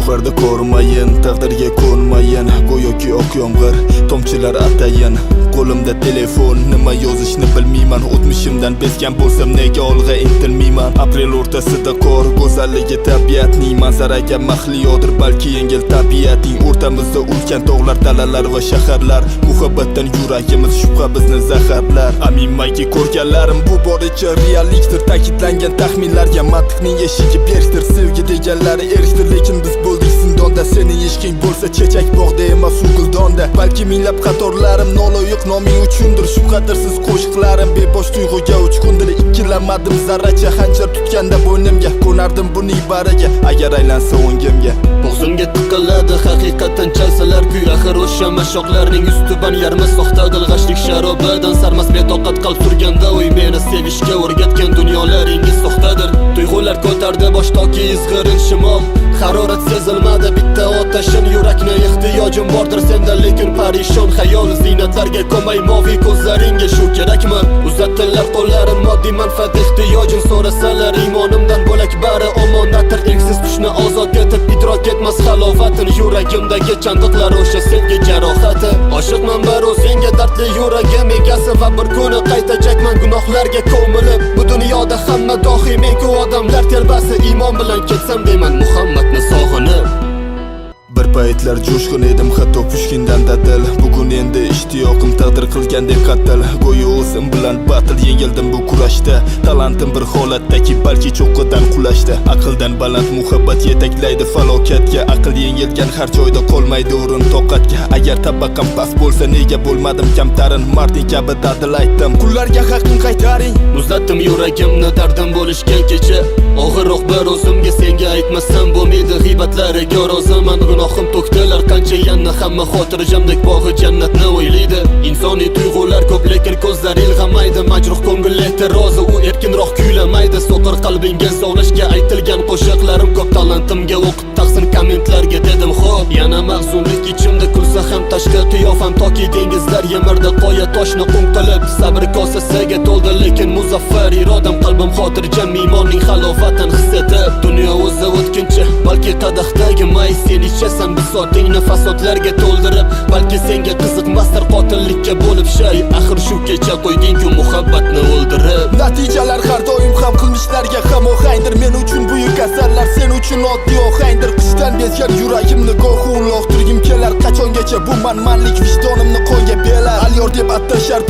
Yuqorida ko'rmayin, taqdirga ko'nmayin. Go'yoki oq yomg'ir, tomchilar atayin. Qo'limda telefon, nima yozishni bilmayman. O'tmishimdan bezgan bo'lsam nega olg'a intilmayman. Aprel o'rtasida qor, go'zalligi tabiatning manzaraga mahliyodir, balki yengil tabiating. O'rtamizda ulkan tog'lar, dalalar va shaharlar. Muhabbatdan yuragimiz shubha bizni zaharlar. Aminmanki ko'rganlarim bu boricha reallikdir. Ta'kidlangan taxminlarga mantiqning eshigi berishdir. Sevgi deganlari erishdir, lekin biz bo'ldik zindonda. Sening eshiging bo'lsa chechak bog'da emas, Uguldonda. Balki minglab qatorlarim noloyiq noming uchundir. Shu qadarsiz qo'shiqlarim bebosh tuyg'uga uchqundir. Ikkilanmadim zarracha, hanjar tutganda bo'ynimga. Ko'nardim buning bariga agar aylansa o'ngimga. Bo'g'zimga tiqiladi haqiqatan chalsalar kuy. Axir o'sha mashoqlarning ustidan yarmi soxta dilg'ashlik sharobidan sarmas betoqat qalb surganda uy meni sevishga o'rgatgan dunyolaringiz soxtadir. Tuyg'ular ko'tardi bosh toki izg'irin shimol. Harorat sezilmadi bitta otashin, yurakni ehtiyojim bordir senda lekin parishon xayol. Ziynatlarga ko'may moviy ko'zlaringga shu kerakmi? Uzatdilar qo'llarim moddiy manfaat ehtiyojim so'rasalar iymonimdan bo'lak bari omonatdir. Engsiz tushni ozod etib idrok etmas halovatin, yuragimdagi chandiqlar o'sha sevgi jarohati. Oshiqman bir o'zingga dardli yuragim egasi va bir kuni qaytajakman gunohlarga ko'milib. Bu dunyoda hamma dohiy men-ku odamlar telbasi, iymon bilan ketsam deyman Muhammadni sog'inib. Bir paytlar jo'shqin edim, hatto Pushkindan dadil. Bugun endi ishtiyoqim taqdir qilgandek qatl. Go'yo o'zim bilan batl yengildim bu kurashda. Talantim bir holatdaki balki cho'qqidan qulashda. Aqldan baland muhabbat yetaklaydi falokatga. Aql yengilgan har joyda qolmaydi o'rin toqatga. Agar tabaqam past bo'lsa nega bo'lmadim kamtarin? Mardin kabi dadil aytdim, qullarga haqqing qaytaring. Muzlatdim yuragimni dardim bo'lishgan kecha. Og'irroq bir o'zimga senga aytmasam bo'lmaydi g'iybatlariga roziman. Gunohim to'kdilar qancha yanna, hamma xotirjamdek bog'i jannatni o'ylaydi. Insoniy tuyg'ular ko'p lekin ko'zlar ilg'amaydi. Majruh ko'ngil e'tirozi u erkinroq kuylamaydi. So'qir qalbingga sovlashga aytilgan qo'shiqlarim ko'p. Talantimga o'qib taqsin kommentlarga dedim xo'p. Yana mahzunlik ichimda kulsa ham tashqi qiyofam toki dengizlar yemirdi qoya toshni qum qilib. Sabr kosasiga to'ldi lekin muzaffar irodam, qalbim xotirjam iymonning halovatan his etib. Dunyo o'zi o'tkinchi, balki qadahdagi may sen ichasan bisotingni fasodlarga to'ldirib. Balki senga qiziqmasdir qotillikka bo'lib shay. Axir shu kecha qo'yding-ku muhabbatni o'ldirib. Natijalar har doim ham qilmishlarga ham o'xaydir. Men uchun buyuk asarlar, sen uchun oddiy ohangdir. Qishdan bezgan yuragimni go'xu uloqtirgim kelar. Qachongacha bu manmanlik vijdonimni qonga belar. Alyor deb attashar